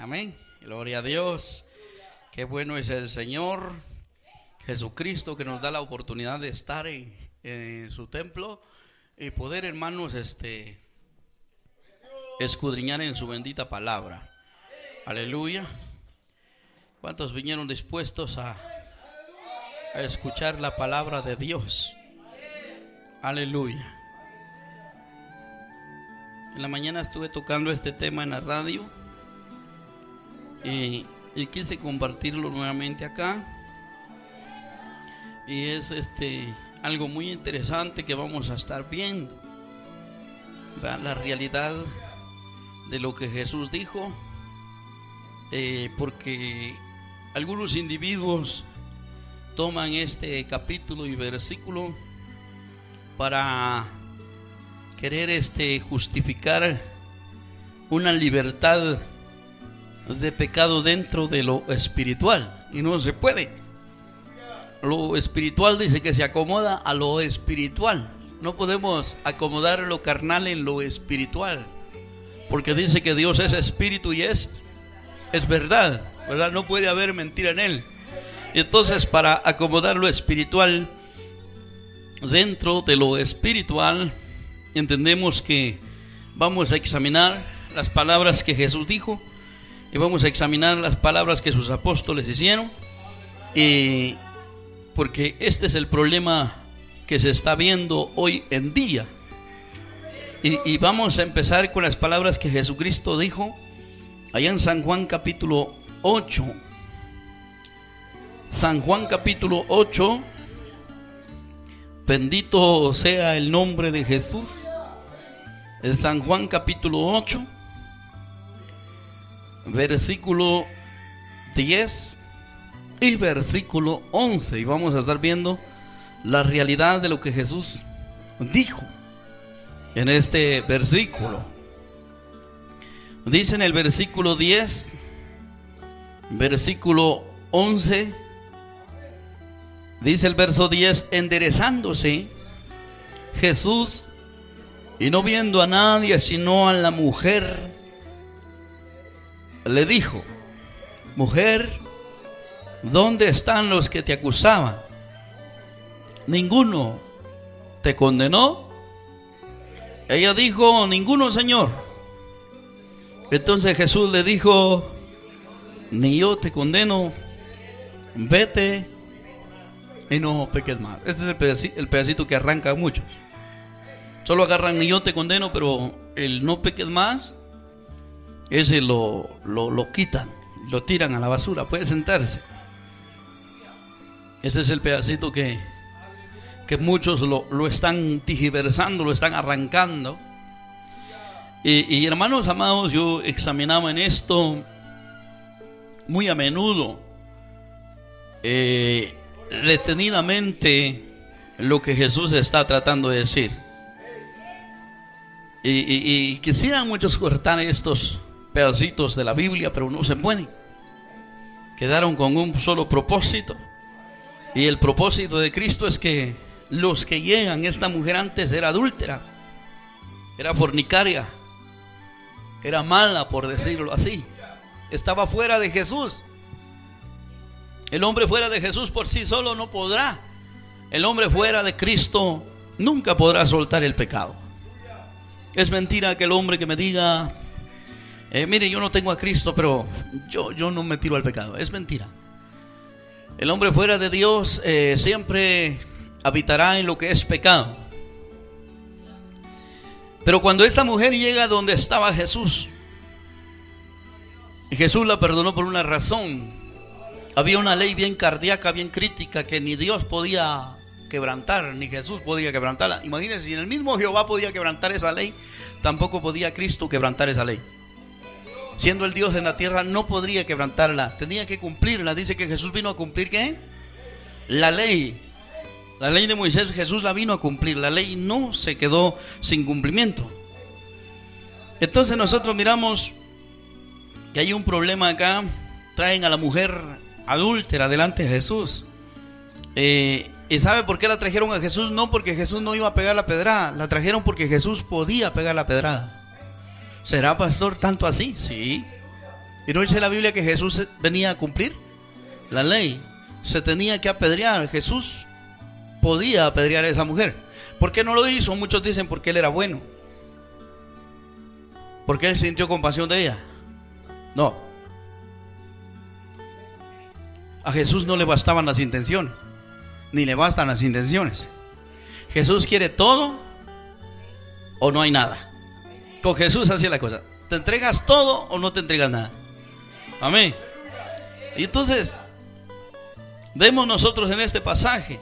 Amén. Gloria a Dios. Qué bueno es el Señor Jesucristo que nos da la oportunidad de estar en su templo y poder, hermanos, escudriñar en su bendita palabra. Aleluya. ¿Cuántos vinieron dispuestos a escuchar la palabra de Dios? Aleluya. En la mañana estuve tocando este tema en la radio y quise compartirlo nuevamente acá. Y es algo muy interesante que vamos a estar viendo, la realidad de lo que Jesús dijo, porque algunos individuos toman este capítulo y versículo para querer justificar una libertad de pecado dentro de lo espiritual, y no se puede. Lo espiritual dice que se acomoda a lo espiritual. No podemos acomodar lo carnal en lo espiritual, porque dice que Dios es espíritu y es verdad, ¿verdad? No puede haber mentira en él. Y entonces, para acomodar lo espiritual dentro de lo espiritual, entendemos que vamos a examinar las palabras que Jesús dijo y vamos a examinar las palabras que sus apóstoles hicieron, porque este es el problema que se está viendo hoy en día. Y vamos a empezar con las palabras que Jesucristo dijo allá en San Juan capítulo 8. San Juan capítulo 8. Bendito sea el nombre de Jesús. En San Juan capítulo 8, versículo 10 y versículo 11. Y vamos a estar viendo la realidad de lo que Jesús dijo en este versículo. Dice en el versículo 10, versículo 11. Dice el verso 10: enderezándose Jesús y no viendo a nadie sino a la mujer, le dijo: mujer, ¿dónde están los que te acusaban? ¿Ninguno te condenó? Ella dijo: ninguno, Señor. Entonces Jesús le dijo: ni yo te condeno, vete y no peques más. Este es el pedacito que arranca a muchos. Solo agarran ni yo te condeno, pero el no peques más, ese lo quitan, lo tiran a la basura. Puede sentarse. Ese es el pedacito que muchos lo están tergiversando, lo están arrancando. Y hermanos amados, yo examinaba en esto muy a menudo, detenidamente, lo que Jesús está tratando de decir. Y quisieran muchos cortar estos pedacitos de la Biblia, pero no se pueden. Quedaron con un solo propósito, y el propósito de Cristo es que los que llegan, esta mujer antes era adúltera, era fornicaria, era mala, por decirlo así, estaba fuera de Jesús. El hombre fuera de Jesús por sí solo no podrá. El hombre fuera de Cristo nunca podrá soltar el pecado. Es mentira aquel hombre que me diga: mire, yo no tengo a Cristo, pero yo no me tiro al pecado. Es mentira. El hombre fuera de Dios siempre habitará en lo que es pecado. Pero cuando esta mujer llega donde estaba Jesús, y Jesús la perdonó por una razón. Había una ley bien cardíaca, bien crítica, que ni Dios podía quebrantar, ni Jesús podía quebrantarla. Imagínense, si en el mismo Jehová podía quebrantar esa ley, tampoco podía Cristo quebrantar esa ley. Siendo el Dios en la tierra, no podría quebrantarla, tenía que cumplirla. Dice que Jesús vino a cumplir, ¿qué? La ley. La ley de Moisés, Jesús la vino a cumplir. La ley no se quedó sin cumplimiento. Entonces nosotros miramos que hay un problema acá. Traen a la mujer adúltera delante de Jesús. ¿Y sabe por qué la trajeron a Jesús? No porque Jesús no iba a pegar la pedrada, la trajeron porque Jesús podía pegar la pedrada. ¿Será, pastor, tanto así? Sí. Y no dice la Biblia que Jesús venía a cumplir la ley. Se tenía que apedrear. Jesús podía apedrear a esa mujer. ¿Por qué no lo hizo? Muchos dicen porque él era bueno, porque él sintió compasión de ella. No. A Jesús no le bastaban las intenciones, ni le bastan las intenciones. Jesús quiere todo o no hay nada. Con Jesús así es la cosa. ¿Te entregas todo o no te entregas nada? Amén. Y entonces vemos nosotros en este pasaje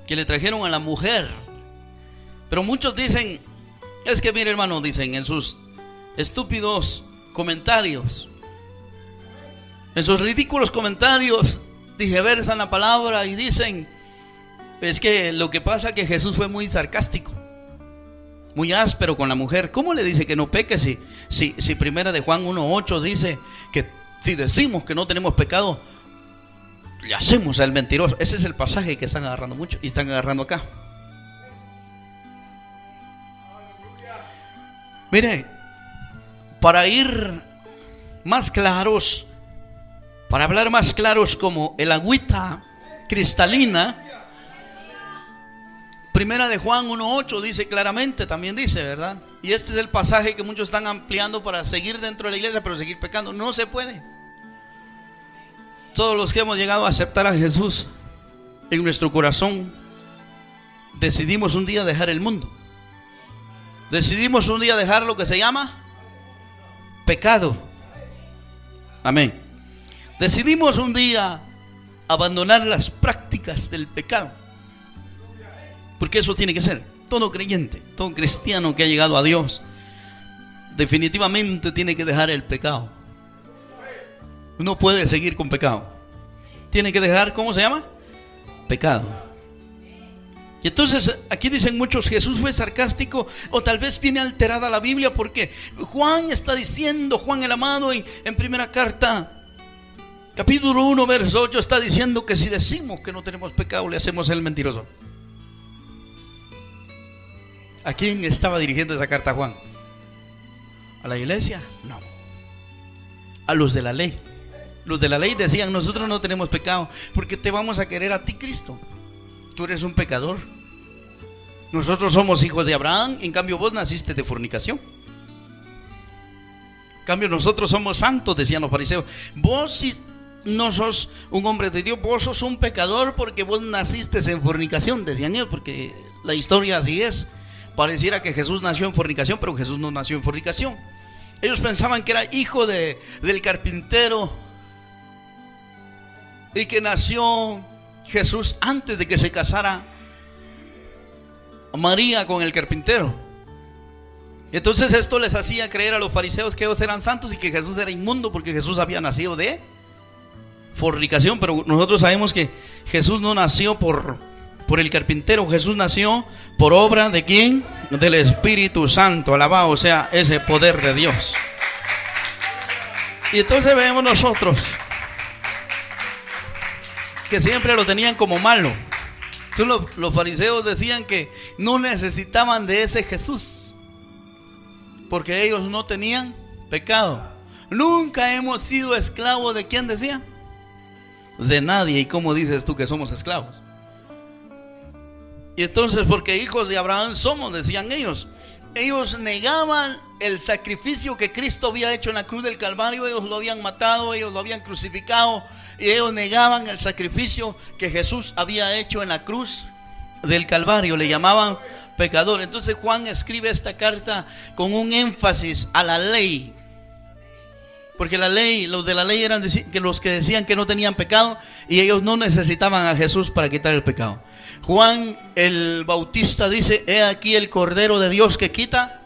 que le trajeron a la mujer. Pero muchos dicen, es que mire hermano, dicen en sus estúpidos comentarios, en sus ridículos comentarios, diversan la palabra y dicen, es que lo que pasa es que Jesús fue muy sarcástico, muy áspero con la mujer. ¿Cómo le dice que no peque si primera de Juan 1:8 dice que si decimos que no tenemos pecado, le hacemos al mentiroso? Ese es el pasaje que están agarrando mucho y están agarrando acá. Mire, para ir más claros, para hablar más claros como el agüita cristalina, primera de Juan 1:8 dice claramente, también dice, ¿verdad? Y este es el pasaje que muchos están ampliando para seguir dentro de la iglesia, pero seguir pecando. No se puede. Todos los que hemos llegado a aceptar a Jesús en nuestro corazón, decidimos un día dejar el mundo. Decidimos un día dejar lo que se llama pecado. Amén. Decidimos un día abandonar las prácticas del pecado. Porque eso tiene que ser. Todo creyente, todo cristiano que ha llegado a Dios, definitivamente tiene que dejar el pecado. No puede seguir con pecado. Tiene que dejar, ¿cómo se llama? Pecado. Y entonces aquí dicen muchos, Jesús fue sarcástico, o tal vez viene alterada la Biblia, porque Juan está diciendo, Juan el amado en primera carta, capítulo 1, verso 8, está diciendo que si decimos que no tenemos pecado, le hacemos el mentiroso. ¿A quién estaba dirigiendo esa carta Juan? ¿A la iglesia? No. A los de la ley. Los de la ley decían, nosotros no tenemos pecado, porque te vamos a querer a ti, Cristo. Tú eres un pecador. Nosotros somos hijos de Abraham, en cambio vos naciste de fornicación. En cambio nosotros somos santos, decían los fariseos. Vos si no sos un hombre de Dios, vos sos un pecador porque vos naciste en fornicación, decían ellos, porque la historia así es. Pareciera que Jesús nació en fornicación, pero Jesús no nació en fornicación. Ellos pensaban que era hijo del carpintero y que nació Jesús antes de que se casara María con el carpintero. Entonces esto les hacía creer a los fariseos que ellos eran santos y que Jesús era inmundo porque Jesús había nacido de fornicación. Pero nosotros sabemos que Jesús no nació por el carpintero. Jesús nació por obra ¿de quién? Del Espíritu Santo. Alabado sea ese poder de Dios. Y entonces vemos nosotros que siempre lo tenían como malo. Entonces los fariseos decían que no necesitaban de ese Jesús porque ellos no tenían pecado. Nunca hemos sido esclavos de ¿quién decía? De nadie. ¿Y cómo dices tú que somos esclavos? Y entonces porque hijos de Abraham somos, decían ellos. Ellos negaban el sacrificio que Cristo había hecho en la cruz del Calvario. Ellos lo habían matado, ellos lo habían crucificado, y ellos negaban el sacrificio que Jesús había hecho en la cruz del Calvario. Le llamaban pecador. Entonces Juan escribe esta carta con un énfasis a la ley, porque la ley, los de la ley eran los que decían que no tenían pecado, y ellos no necesitaban a Jesús para quitar el pecado. Juan el Bautista dice: he aquí el Cordero de Dios que quita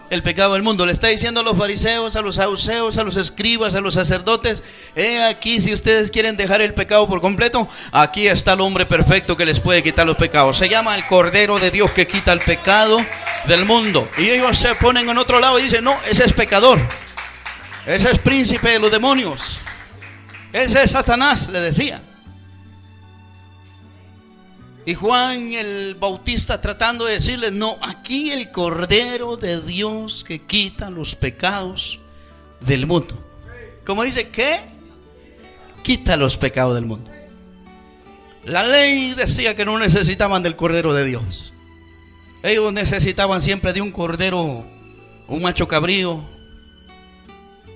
el pecado del mundo. Le está diciendo a los fariseos, a los saduceos, a los escribas, a los sacerdotes: he aquí, si ustedes quieren dejar el pecado por completo, aquí está el hombre perfecto que les puede quitar los pecados. Se llama el Cordero de Dios que quita el pecado del mundo. Y ellos se ponen en otro lado y dicen: no, ese es pecador, ese es príncipe de los demonios, ese es Satanás, le decía. Y Juan el Bautista tratando de decirles: no, aquí el Cordero de Dios que quita los pecados del mundo. Como dice, ¿qué? Quita los pecados del mundo. La ley decía que no necesitaban del Cordero de Dios. Ellos necesitaban siempre de un cordero, un macho cabrío,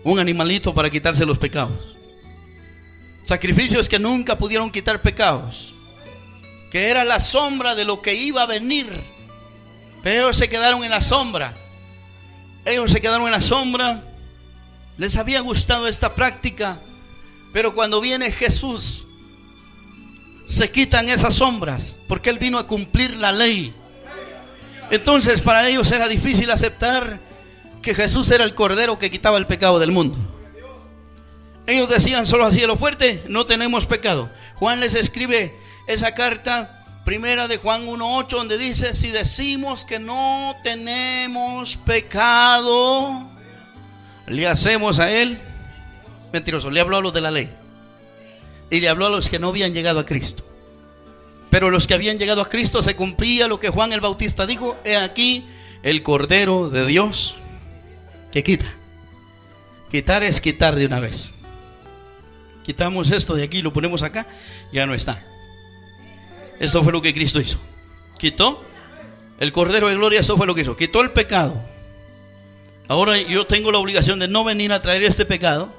un animalito para quitarse los pecados. Sacrificios que nunca pudieron quitar pecados, que era la sombra de lo que iba a venir. Pero ellos se quedaron en la sombra. Ellos se quedaron en la sombra. Les había gustado esta práctica, pero cuando viene Jesús, se quitan esas sombras, porque Él vino a cumplir la ley. Entonces para ellos era difícil aceptar que Jesús era el Cordero que quitaba el pecado del mundo. Ellos decían solo así a lo fuerte, no tenemos pecado. Juan les escribe esa carta, primera de Juan 1:8, donde dice, si decimos que no tenemos pecado, le hacemos a Él mentiroso. Le habló a los de la ley y le habló a los que no habían llegado a Cristo. Pero los que habían llegado a Cristo, se cumplía lo que Juan el Bautista dijo: he aquí el Cordero de Dios que quita. Quitar es quitar de una vez. Quitamos esto de aquí, lo ponemos acá, ya no está. Esto fue lo que Cristo hizo. Quitó el Cordero de Gloria, eso fue lo que hizo. Quitó el pecado. Ahora yo tengo la obligación de no venir a traer este pecado,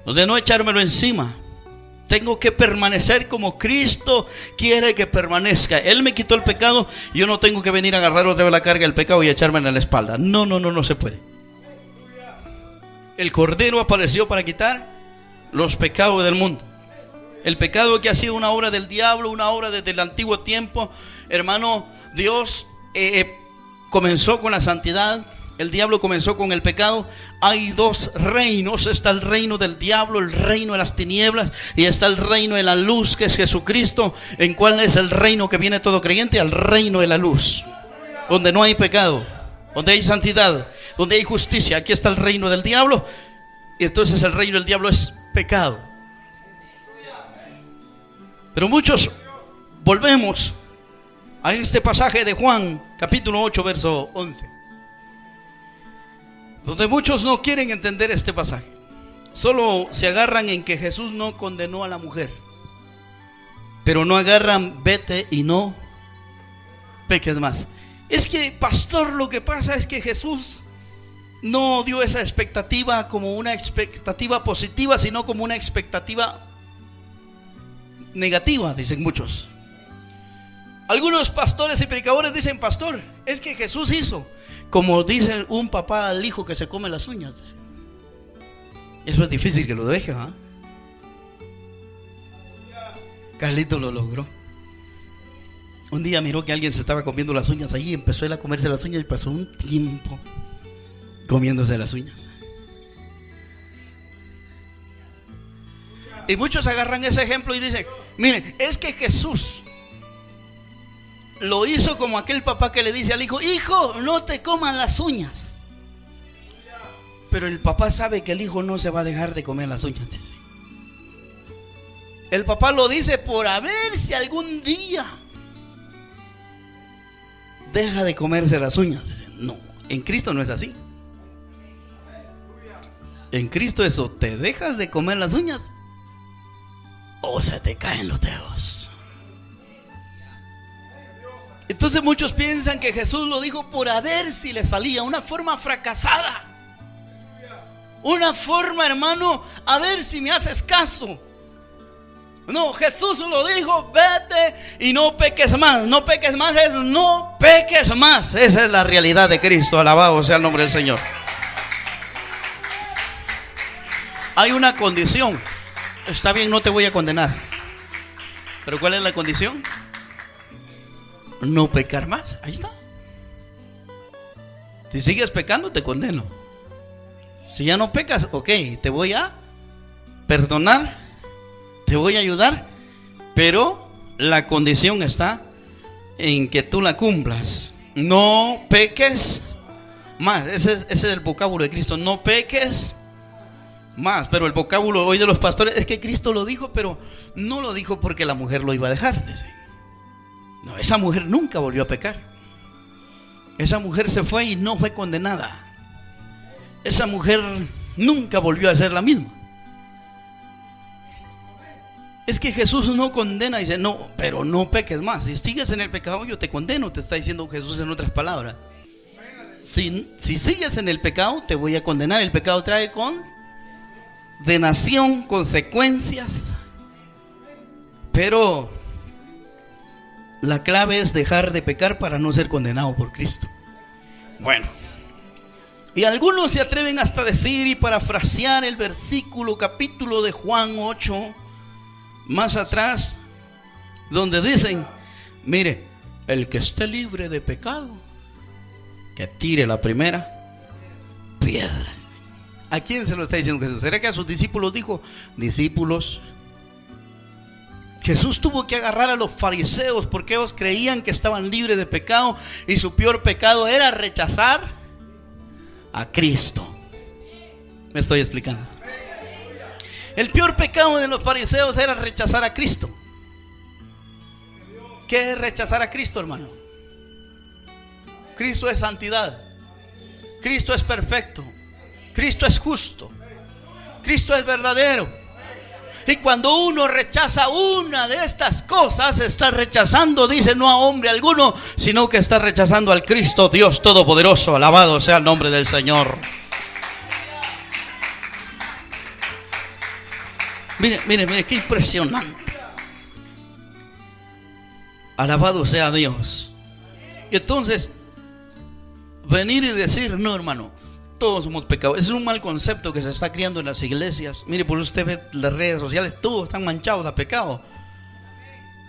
de no echármelo encima. Tengo que permanecer como Cristo quiere que permanezca. Él me quitó el pecado. Yo no tengo que venir a agarrar otra vez la carga del pecado y echármela en la espalda. No se puede. El Cordero apareció para quitar los pecados del mundo. El pecado que ha sido una obra del diablo, una obra desde el antiguo tiempo. Hermano, Dios comenzó con la santidad. El diablo comenzó con el pecado. Hay dos reinos. Está el reino del diablo, el reino de las tinieblas, y está el reino de la luz, que es Jesucristo. ¿En cuál es el reino que viene todo creyente? Al reino de la luz, donde no hay pecado, donde hay santidad, donde hay justicia. Aquí está el reino del diablo, y entonces el reino del diablo es pecado. Pero muchos volvemos a este pasaje de Juan capítulo 8 verso 11, donde muchos no quieren entender este pasaje. Solo se agarran en que Jesús no condenó a la mujer, pero no agarran vete y no peques más. Es que, pastor, lo que pasa es que Jesús no dio esa expectativa como una expectativa positiva, sino como una expectativa negativa, dicen muchos. Algunos pastores y predicadores dicen: pastor, es que Jesús hizo como dice un papá al hijo que se come las uñas. Eso es difícil que lo deje, ¿eh? Carlito lo logró. Un día miró que alguien se estaba comiendo las uñas allí, empezó él a comerse las uñas y pasó un tiempo comiéndose las uñas. Y muchos agarran ese ejemplo y dicen: miren, es que Jesús lo hizo como aquel papá que le dice al hijo: hijo, no te comas las uñas. Pero el papá sabe que el hijo no se va a dejar de comer las uñas, dice. El papá lo dice por a ver si algún día deja de comerse las uñas. Dice, no, en Cristo no es así. En Cristo eso, te dejas de comer las uñas o se te caen los dedos. Entonces muchos piensan que Jesús lo dijo por a ver si le salía, una forma fracasada, una forma, hermano, a ver si me haces caso. No, Jesús lo dijo: vete y no peques más. No peques más es no peques más. Esa es la realidad de Cristo. Alabado sea el nombre del Señor. Hay una condición. Está bien, no te voy a condenar, pero ¿cuál es la condición? No pecar más. Ahí está. Si sigues pecando, te condeno. Si ya no pecas, ok, te voy a perdonar, te voy a ayudar, pero la condición está en que tú la cumplas. No peques más. Ese es el vocábulo de Cristo: no peques más. Pero el vocábulo hoy de los pastores es que Cristo lo dijo, pero no lo dijo porque la mujer lo iba a dejar, dice. No, esa mujer nunca volvió a pecar. Esa mujer se fue y no fue condenada. Esa mujer nunca volvió a ser la misma. Es que Jesús no condena, dice, no, pero no peques más. Si sigues en el pecado, yo te condeno, te está diciendo Jesús en otras palabras. Si sigues en el pecado, te voy a condenar. El pecado trae condenación, consecuencias. Pero la clave es dejar de pecar para no ser condenado por Cristo. Bueno, y algunos se atreven hasta decir y parafrasear el versículo, capítulo de Juan 8, más atrás, donde dicen, mire, el que esté libre de pecado, que tire la primera piedra. ¿A quién se lo está diciendo Jesús? ¿Será que a sus discípulos dijo? Discípulos. Jesús tuvo que agarrar a los fariseos porque ellos creían que estaban libres de pecado y su peor pecado era rechazar a Cristo. ¿Me estoy explicando? El peor pecado de los fariseos era rechazar a Cristo. ¿Qué es rechazar a Cristo, hermano? Cristo es santidad. Cristo es perfecto. Cristo es justo. Cristo es verdadero. Y cuando uno rechaza una de estas cosas, está rechazando, dice, no a hombre alguno, sino que está rechazando al Cristo Dios Todopoderoso. Alabado sea el nombre del Señor. Mire, qué impresionante. Alabado sea Dios. Y entonces, venir y decir, no, hermano, todos somos pecadores. Ese es un mal concepto que se está criando en las iglesias. Mire, por usted ve las redes sociales, todos están manchados a pecado.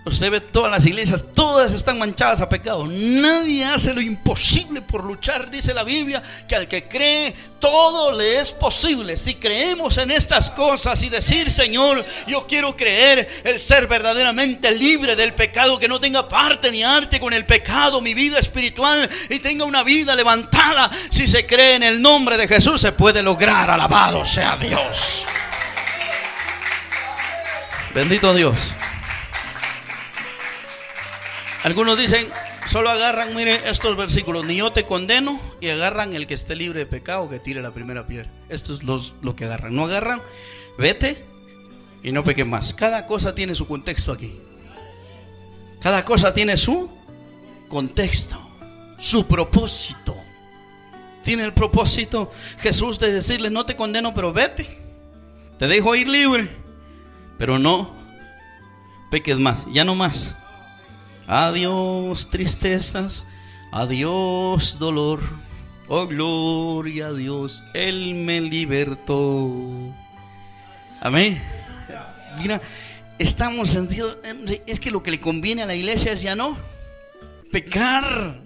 Usted ve todas las iglesias, todas están manchadas a pecado. Nadie hace lo imposible por luchar. Dice la Biblia que al que cree, todo le es posible. Si creemos en estas cosas y decir, Señor, yo quiero creer el ser verdaderamente libre del pecado, que no tenga parte ni arte con el pecado, mi vida espiritual, y tenga una vida levantada. Si se cree en el nombre de Jesús, se puede lograr. Alabado sea Dios. Bendito Dios. Algunos dicen, solo agarran, mire, estos versículos, ni yo te condeno, y agarran el que esté libre de pecado, que tire la primera piedra. Esto es lo que agarran. No agarran, vete y no peques más. Cada cosa tiene su contexto aquí. Cada cosa tiene su contexto, su propósito. Tiene el propósito Jesús de decirle, no te condeno, pero vete. Te dejo ir libre, pero no peques más, ya no más. Adiós tristezas, adiós dolor, oh gloria a Dios, Él me libertó. Amén. Mira, estamos en Dios. Es que lo que le conviene a la iglesia es ya no pecar,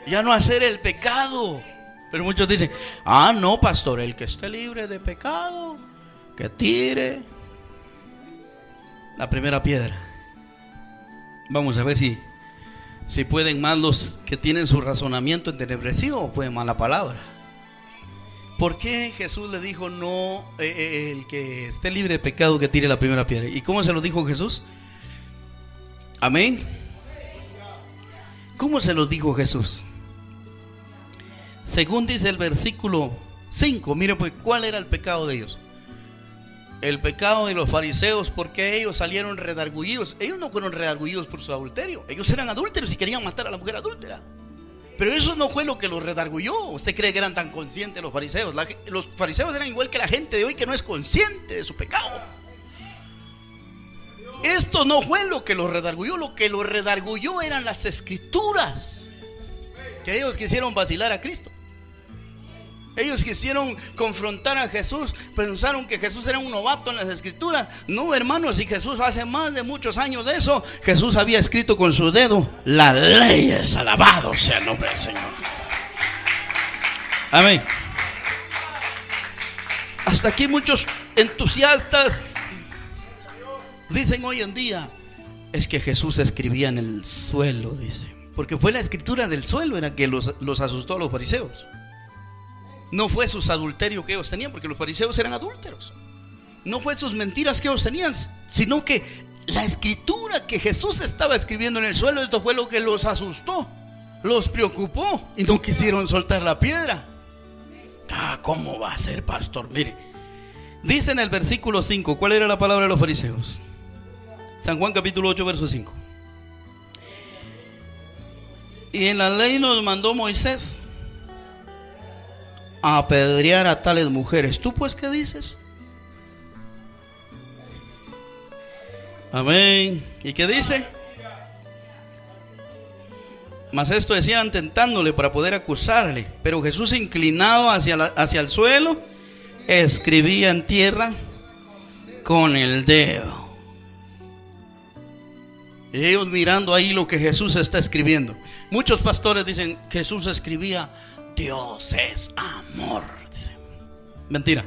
ya no hacer el pecado. Pero muchos dicen, no, pastor, el que esté libre de pecado, que tire la primera piedra. Vamos a ver si pueden más los que tienen su razonamiento entenebrecido o pueden más la palabra. ¿Por qué Jesús le dijo no, el que esté libre de pecado que tire la primera piedra? ¿Y cómo se lo dijo Jesús? Amén. ¿Cómo se los dijo Jesús? Según dice el versículo 5, mire pues cuál era el pecado de ellos. El pecado de los fariseos, porque ellos salieron redargullidos. Ellos no fueron redargullidos por su adulterio. Ellos eran adúlteros y querían matar a la mujer adúltera. Pero eso no fue lo que los redargulló. ¿Usted cree que eran tan conscientes los fariseos? Los fariseos eran igual que la gente de hoy, que no es consciente de su pecado. Esto no fue lo que los redargulló. Lo que los redargulló eran las escrituras, que ellos quisieron vacilar a Cristo. Ellos quisieron confrontar a Jesús, pensaron que Jesús era un novato en las escrituras. No, hermanos, si Jesús hace más de muchos años de eso, Jesús había escrito con su dedo las leyes. Alabado sea el nombre del Señor. Amén. Hasta aquí muchos entusiastas dicen hoy en día, es que Jesús escribía en el suelo, dice, porque fue la escritura del suelo era que los asustó a los fariseos. No fue sus adulterios que ellos tenían, porque los fariseos eran adúlteros. No fue sus mentiras que ellos tenían, sino que la escritura que Jesús estaba escribiendo en el suelo, esto fue lo que los asustó, los preocupó y no quisieron soltar la piedra. ¿Cómo va a ser, pastor? Mire, dice en el versículo 5, ¿cuál era la palabra de los fariseos? San Juan capítulo 8, verso 5. Y en la ley nos mandó Moisés a apedrear a tales mujeres. ¿Tú pues qué dices? Amén. ¿Y qué dice? Mas esto decían tentándole para poder acusarle. Pero Jesús, inclinado hacia el suelo, escribía en tierra con el dedo. Y ellos mirando ahí lo que Jesús está escribiendo. Muchos pastores dicen: Jesús escribía, Dios es amor. Dicen. Mentira.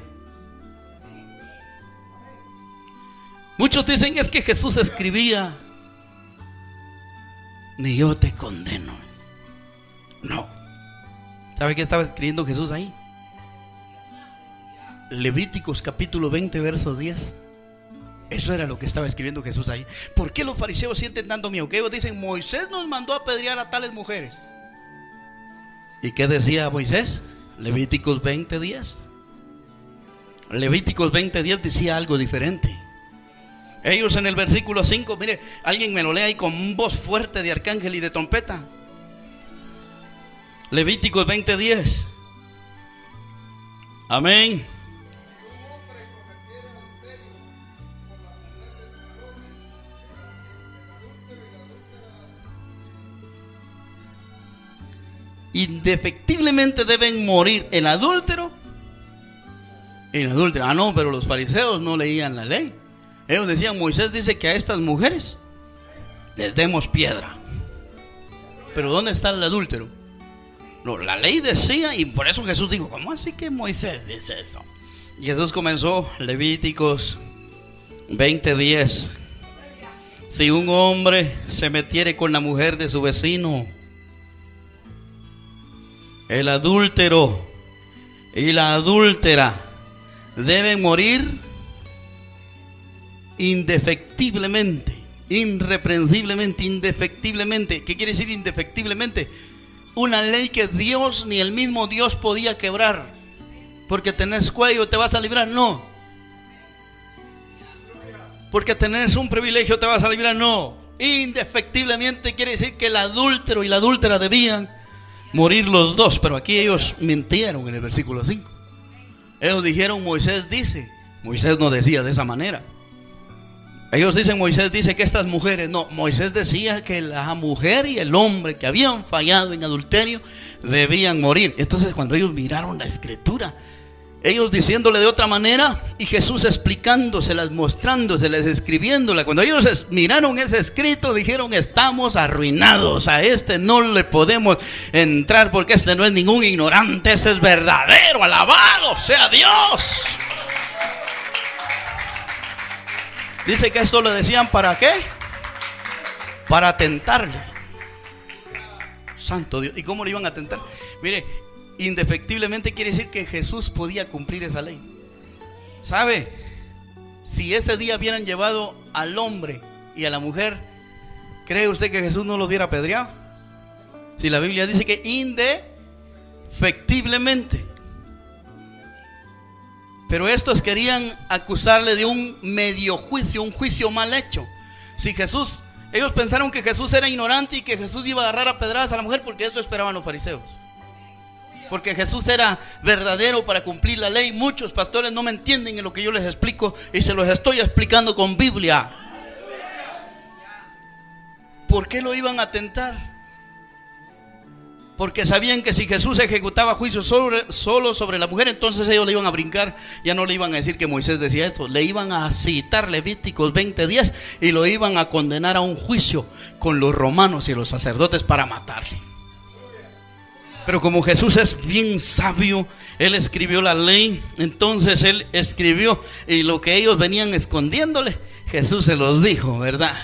Muchos dicen: es que Jesús escribía, ni yo te condeno. No. ¿Sabe qué estaba escribiendo Jesús ahí? Levíticos capítulo 20, verso 10. Eso era lo que estaba escribiendo Jesús ahí. ¿Por qué los fariseos sienten tanto miedo? Que ellos dicen: Moisés nos mandó a apedrear a tales mujeres. ¿Y qué decía Moisés? Levíticos 20, 10. Levíticos 20, 10 decía algo diferente. Ellos en el versículo 5, mire, alguien me lo lea ahí con voz fuerte de arcángel y de trompeta. Levíticos 20, 10. Amén. Indefectiblemente deben morir el adúltero y la adúltera. Ah, no, pero los fariseos no leían la ley. Ellos decían: Moisés dice que a estas mujeres les demos piedra. Pero ¿dónde está el adúltero? No, la ley decía, y por eso Jesús dijo: ¿cómo así que Moisés dice eso? Y Jesús comenzó Levíticos 20:10. Si un hombre se metiere con la mujer de su vecino, el adúltero y la adúltera deben morir indefectiblemente, irreprensiblemente, indefectiblemente. ¿Qué quiere decir indefectiblemente? Una ley que Dios, ni el mismo Dios podía quebrar. Porque tenés cuello te vas a librar, no. Porque tenés un privilegio te vas a librar, no. Indefectiblemente quiere decir que el adúltero y la adúltera debían morir los dos. Pero aquí ellos mintieron en el versículo 5. Ellos dijeron: Moisés dice. Moisés no decía de esa manera. Ellos dicen: Moisés dice que estas mujeres. No, Moisés decía que la mujer y el hombre que habían fallado en adulterio debían morir. Entonces, cuando ellos miraron la escritura, ellos diciéndole de otra manera y Jesús explicándoselas, mostrándoselas, escribiéndola, cuando ellos miraron ese escrito, dijeron: estamos arruinados, a este no le podemos entrar porque este no es ningún ignorante, ese es verdadero, alabado sea Dios. Dice que esto lo decían ¿para qué? Para tentarle. Santo Dios. ¿Y cómo le iban a tentar? Mire, indefectiblemente quiere decir que Jesús podía cumplir esa ley. ¿Sabe? Si ese día hubieran llevado al hombre y a la mujer, ¿cree usted que Jesús no lo hubiera apedreado? Si la Biblia dice que indefectiblemente. Pero estos querían acusarle de un medio juicio, un juicio mal hecho. Si Jesús, ellos pensaron que Jesús era ignorante y que Jesús iba a agarrar a pedradas a la mujer, porque eso esperaban los fariseos. Porque Jesús era verdadero para cumplir la ley. Muchos pastores no me entienden en lo que yo les explico y se los estoy explicando con Biblia. ¿Por qué lo iban a tentar? Porque sabían que si Jesús ejecutaba juicio solo sobre la mujer, entonces ellos le iban a brincar. Ya no le iban a decir que Moisés decía esto. Le iban a citar Levíticos 20:10 y lo iban a condenar a un juicio con los romanos y los sacerdotes para matarle. Pero como Jesús es bien sabio, Él escribió la ley. Entonces Él escribió, y lo que ellos venían escondiéndole, Jesús se los dijo, ¿verdad?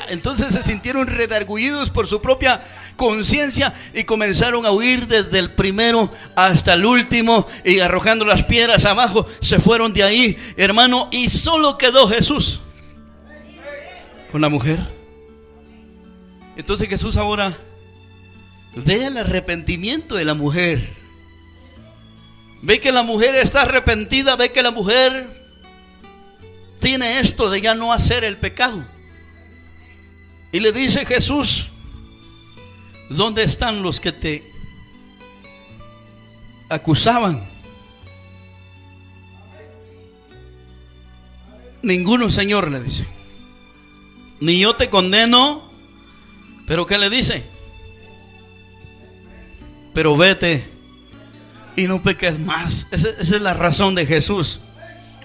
Entonces se sintieron redargüidos por su propia conciencia y comenzaron a huir desde el primero hasta el último, y arrojando las piedras abajo se fueron de ahí, hermano, y solo quedó Jesús con la mujer. Entonces Jesús ahora ve el arrepentimiento de la mujer, ve que la mujer está arrepentida, ve que la mujer tiene esto de ya no hacer el pecado. Y le dice Jesús: ¿dónde están los que te acusaban? Ninguno, Señor, le dice. Ni yo te condeno. Pero ¿qué le dice? Pero vete y no peques más. Esa es la razón de Jesús.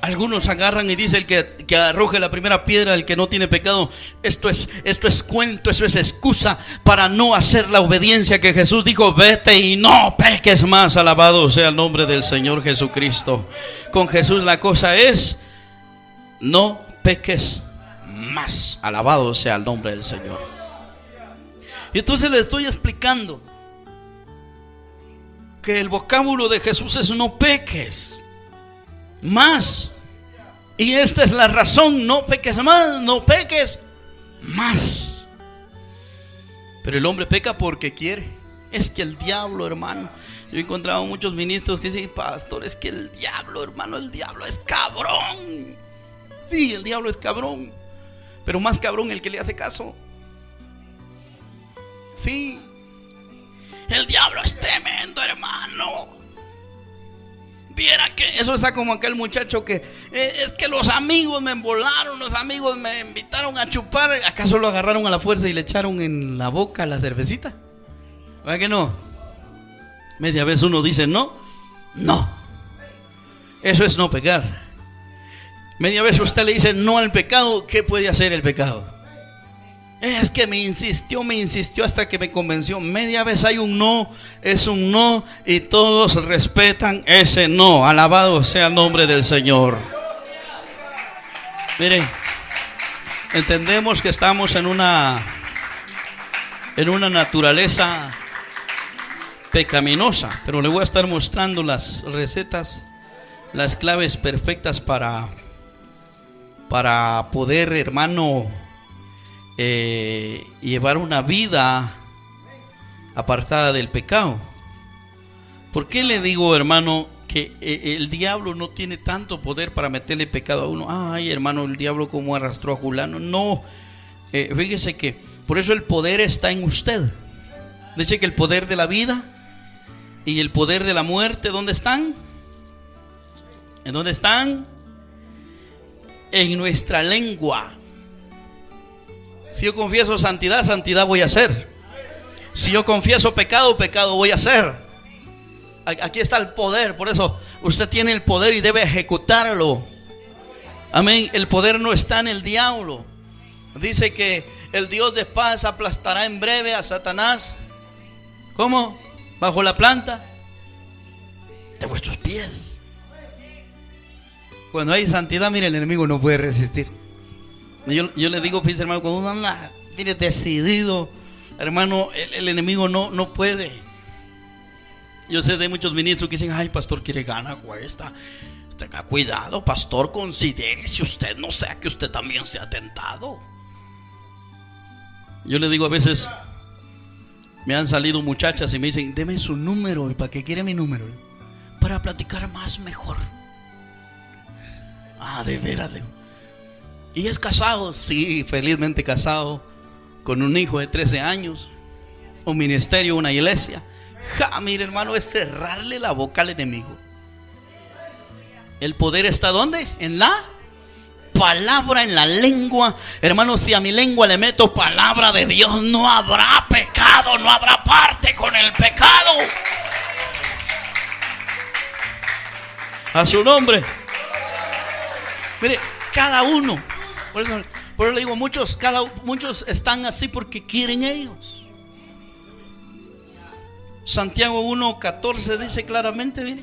Algunos agarran y dicen que arroje la primera piedra el que no tiene pecado. Esto es cuento, eso es excusa para no hacer la obediencia que Jesús dijo: vete y no peques más. Alabado sea el nombre del Señor Jesucristo. Con Jesús la cosa es: no peques más. Alabado sea el nombre del Señor. Y entonces le estoy explicando que el vocábulo de Jesús es: no peques más. Y esta es la razón: no peques más, no peques más. Pero el hombre peca porque quiere. Es que el diablo, hermano, yo he encontrado muchos ministros que dicen: pastor, es que el diablo, hermano, el diablo es cabrón. Sí, el diablo es cabrón, pero más cabrón el que le hace caso. Sí, el diablo es tremendo, hermano. Viera que eso está como aquel muchacho que es que los amigos me embolaron, los amigos me invitaron a chupar. ¿Acaso lo agarraron a la fuerza y le echaron en la boca la cervecita? ¿Verdad que no? Media vez uno dice no. Eso es no pecar. Media vez usted le dice no al pecado. ¿Qué puede hacer el pecado? Es que me insistió hasta que me convenció. Media vez hay un no, es un no, y todos respetan ese no. Alabado sea el nombre del Señor. Miren, entendemos que estamos en una naturaleza pecaminosa, pero le voy a estar mostrando las recetas, las claves perfectas para poder, hermano, llevar una vida apartada del pecado. ¿Por qué le digo, hermano, que el diablo no tiene tanto poder para meterle pecado a uno? Ay, hermano, el diablo como arrastró a Julano. No, fíjese que por eso el poder está en usted. Dice que el poder de la vida y el poder de la muerte, ¿dónde están? ¿En dónde están? En nuestra lengua. Si yo confieso santidad, santidad voy a hacer. Si yo confieso pecado, pecado voy a hacer. Aquí está el poder. Por eso usted tiene el poder y debe ejecutarlo. Amén. El poder no está en el diablo. Dice que el Dios de paz aplastará en breve a Satanás. ¿Cómo? Bajo la planta de vuestros pies. Cuando hay santidad, mire, el enemigo no puede resistir. Yo le digo, fíjese, hermano, cuando uno anda, mire, decidido, hermano, el enemigo no puede. Yo sé de muchos ministros que dicen: ay, pastor, quiere gana, cuesta. Tenga cuidado, pastor, considere si usted no sea que usted también sea tentado. Yo le digo a veces, me han salido muchachas y me dicen: deme su número. ¿Y para qué quiere mi número? Para platicar más mejor. Ah, de veras. ¿Y es casado? Sí, felizmente casado, con un hijo de 13 años, un ministerio, una iglesia. Mire, hermano, es cerrarle la boca al enemigo. El poder está ¿dónde? En la palabra, en la lengua. Hermano, si a mi lengua le meto palabra de Dios, no habrá pecado, no habrá parte con el pecado. A su nombre. Mire, cada uno. Por eso le digo, muchos están así porque quieren ellos. Santiago 1:14 dice claramente, mire.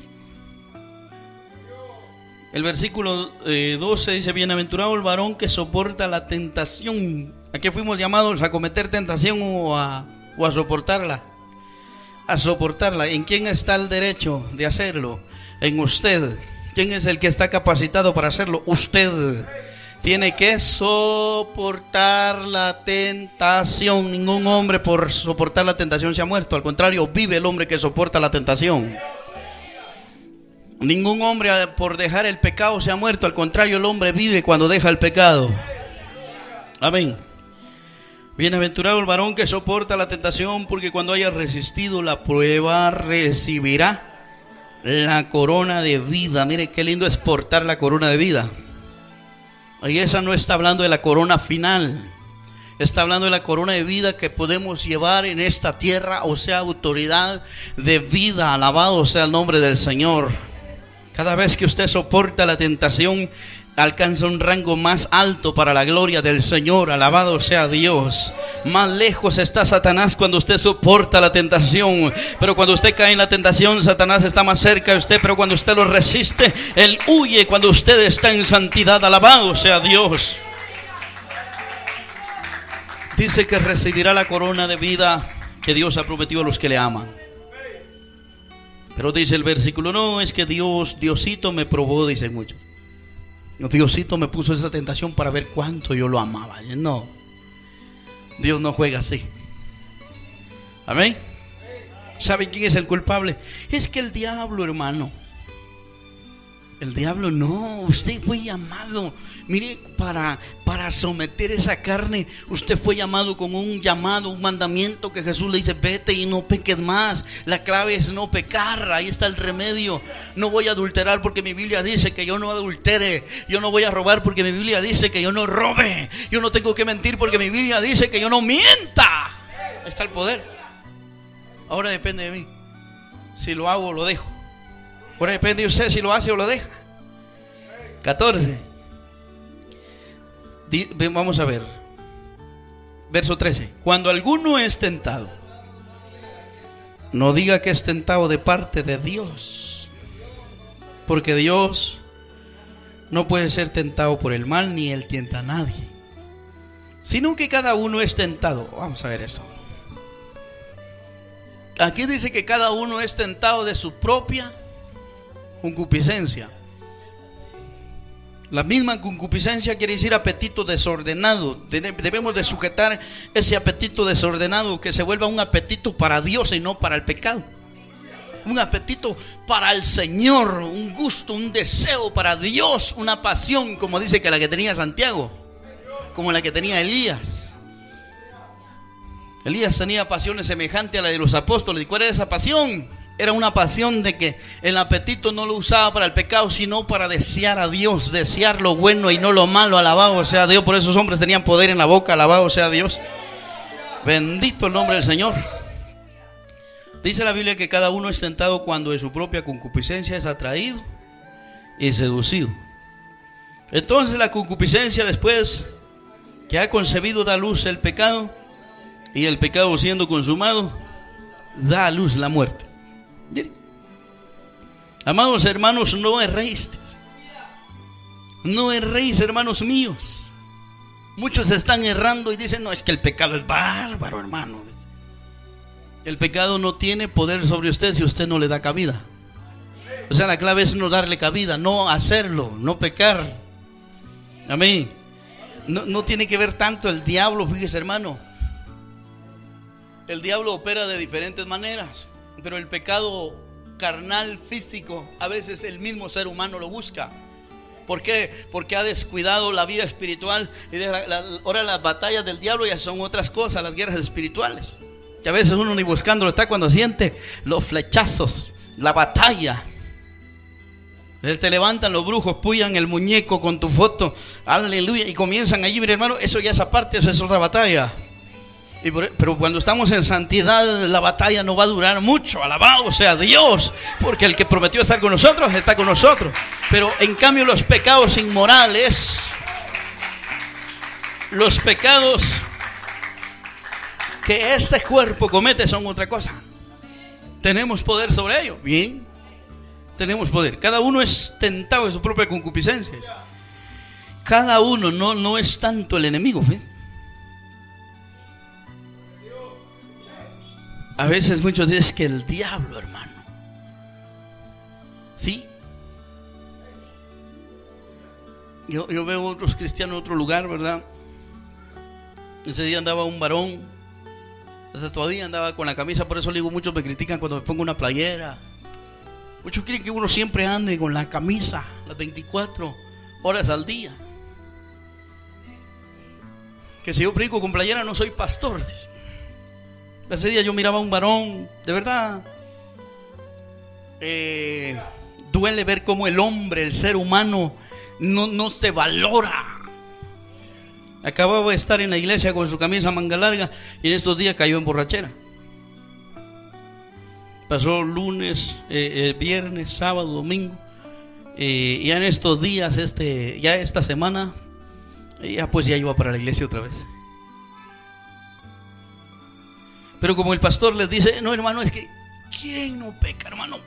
El versículo 12 dice: bienaventurado el varón que soporta la tentación. ¿A qué fuimos llamados? ¿A cometer tentación o a soportarla? A soportarla. ¿En quién está el derecho de hacerlo? En usted. ¿Quién es el que está capacitado para hacerlo? Usted. Tiene que soportar la tentación. Ningún hombre por soportar la tentación se ha muerto. Al contrario, vive el hombre que soporta la tentación. Ningún hombre por dejar el pecado se ha muerto. Al contrario, el hombre vive cuando deja el pecado. Amén. Bienaventurado el varón que soporta la tentación, porque cuando haya resistido la prueba recibirá la corona de vida. Mire qué lindo es portar la corona de vida. Y esa no está hablando de la corona final, está hablando de la corona de vida que podemos llevar en esta tierra, o sea, autoridad de vida. Alabado sea el nombre del Señor. Cada vez que usted soporta la tentación, alcanza un rango más alto para la gloria del Señor. Alabado sea Dios. Más lejos está Satanás cuando usted soporta la tentación, pero cuando usted cae en la tentación, Satanás está más cerca de usted. Pero cuando usted lo resiste, él huye. Cuando usted está en santidad, alabado sea Dios. Dice que recibirá la corona de vida que Dios ha prometido a los que le aman. Pero dice el versículo: no, es que Diosito me probó, dicen muchos. Diosito me puso esa tentación para ver cuánto yo lo amaba. No, Dios no juega así. Amén. ¿Sabe quién es el culpable? Es que el diablo, hermano. El diablo no, usted fue llamado, mire, para someter esa carne. Usted fue llamado con un llamado, un mandamiento que Jesús le dice: vete y no peques más. La clave es no pecar, ahí está el remedio. No voy a adulterar porque mi Biblia dice que yo no adultere. Yo no voy a robar porque mi Biblia dice que yo no robe. Yo no tengo que mentir porque mi Biblia dice que yo no mienta. Ahí está el poder. Ahora depende de mí si lo hago o lo dejo. Ahora depende de usted si lo hace o lo deja. 14. Vamos a ver. Verso 13. Cuando alguno es tentado, no diga que es tentado de parte de Dios, porque Dios no puede ser tentado por el mal, ni él tienta a nadie, sino que cada uno es tentado. Vamos a ver eso. Aquí dice que cada uno es tentado de su propia concupiscencia. La misma concupiscencia quiere decir apetito desordenado. Debemos de sujetar ese apetito desordenado, que se vuelva un apetito para Dios y no para el pecado. Un apetito para el Señor, un gusto, un deseo para Dios, una pasión, como dice que la que tenía Santiago, como la que tenía Elías. Elías tenía pasiones semejantes a la de los apóstoles. ¿Y cuál era esa pasión? Era una pasión de que el apetito no lo usaba para el pecado, sino para desear a Dios, desear lo bueno y no lo malo. Alabado sea Dios. Por eso esos hombres tenían poder en la boca. Alabado sea Dios. Bendito el nombre del Señor. Dice la Biblia que cada uno es tentado cuando de su propia concupiscencia es atraído y seducido. Entonces la concupiscencia, después que ha concebido, da a luz el pecado, y el pecado, siendo consumado, da a luz la muerte. Amados hermanos, no erréis. No erréis, hermanos míos. Muchos están errando y dicen: no, es que el pecado es bárbaro, hermano. El pecado no tiene poder sobre usted si usted no le da cabida. O sea, la clave es no darle cabida, no hacerlo, no pecar. Amén. No tiene que ver tanto el diablo, fíjese, hermano. El diablo opera de diferentes maneras, pero el pecado carnal, físico, a veces el mismo ser humano lo busca. ¿Por qué? Porque ha descuidado la vida espiritual. Y ahora las batallas del diablo ya son otras cosas, las guerras espirituales, que a veces uno ni buscándolo está cuando siente los flechazos, la batalla. Te levantan los brujos, puyan el muñeco con tu foto, aleluya, y comienzan allí, mire, hermano, eso ya es aparte, eso es otra batalla. Pero cuando estamos en santidad, la batalla no va a durar mucho. Alabado sea Dios, porque el que prometió estar con nosotros está con nosotros. Pero en cambio los pecados inmorales, los pecados que este cuerpo comete son otra cosa. ¿Tenemos poder sobre ello? Bien, tenemos poder. Cada uno es tentado de su propia concupiscencia. Cada uno, no es tanto el enemigo, ¿sí? A veces muchos dicen que el diablo, hermano. ¿Sí? Yo veo otros cristianos en otro lugar, ¿verdad? Ese día andaba un varón, hasta todavía andaba con la camisa. Por eso le digo, muchos me critican cuando me pongo una playera. Muchos quieren que uno siempre ande con la camisa las 24 horas al día. Que si yo predico con playera no soy pastor. Ese día yo miraba a un varón, de verdad, duele ver cómo el hombre, el ser humano, no se valora. Acababa de estar en la iglesia con su camisa manga larga y en estos días cayó en borrachera. Pasó lunes, viernes, sábado, domingo, y ya en estos días, ya esta semana, ya pues ya iba para la iglesia otra vez. Pero como el pastor les dice, no hermano, es que ¿quién no peca, hermano?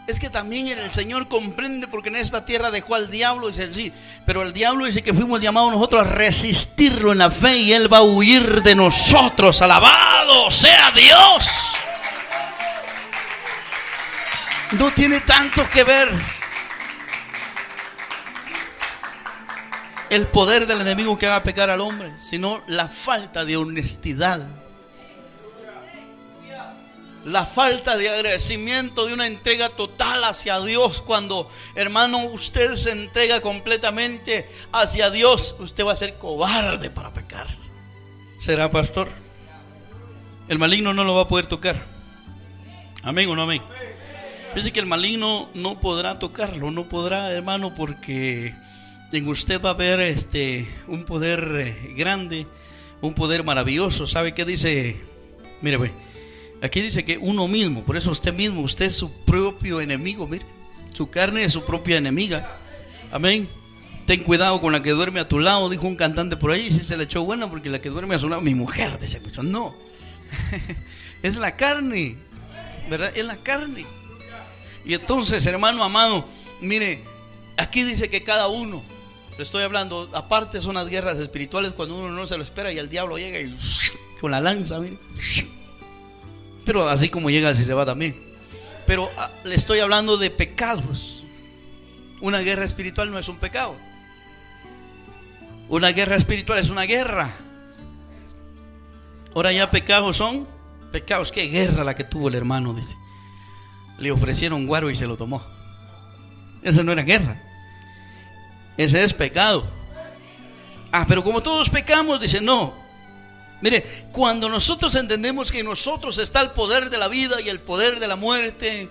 Es que también el Señor comprende, porque en esta tierra dejó al diablo, dice sí, pero el diablo dice que fuimos llamados nosotros a resistirlo en la fe y él va a huir de nosotros. Alabado sea Dios. No tiene tanto que ver el poder del enemigo que haga pecar al hombre, sino la falta de honestidad, la falta de agradecimiento, de una entrega total hacia Dios. Cuando, hermano, usted se entrega completamente hacia Dios, usted va a ser cobarde para pecar. ¿Será, pastor? El maligno no lo va a poder tocar. ¿Amén o no amén? Dice que el maligno no podrá tocarlo, no podrá, hermano, porque en usted va a haber un poder grande, un poder maravilloso. ¿Sabe qué dice? Mire, pues, aquí dice que uno mismo, por eso usted mismo, usted es su propio enemigo. Mire, su carne es su propia enemiga. Amén. Ten cuidado con la que duerme a tu lado, dijo un cantante por ahí. Si se le echó buena, porque la que duerme a su lado, mi mujer, dice, no, es la carne, ¿verdad? Es la carne. Y entonces, hermano amado, mire, aquí dice que cada uno, le estoy hablando, aparte son las guerras espirituales cuando uno no se lo espera y el diablo llega y con la lanza, mire. Pero así como llega, así se va también. Pero le estoy hablando de pecados. Una guerra espiritual no es un pecado. Una guerra espiritual es una guerra. Ahora ya pecados son pecados. Qué guerra la que tuvo el hermano, dice. Le ofrecieron guaro y se lo tomó. Esa no era guerra. Ese es pecado. Pero como todos pecamos, dice, no. Mire, cuando nosotros entendemos que en nosotros está el poder de la vida y el poder de la muerte,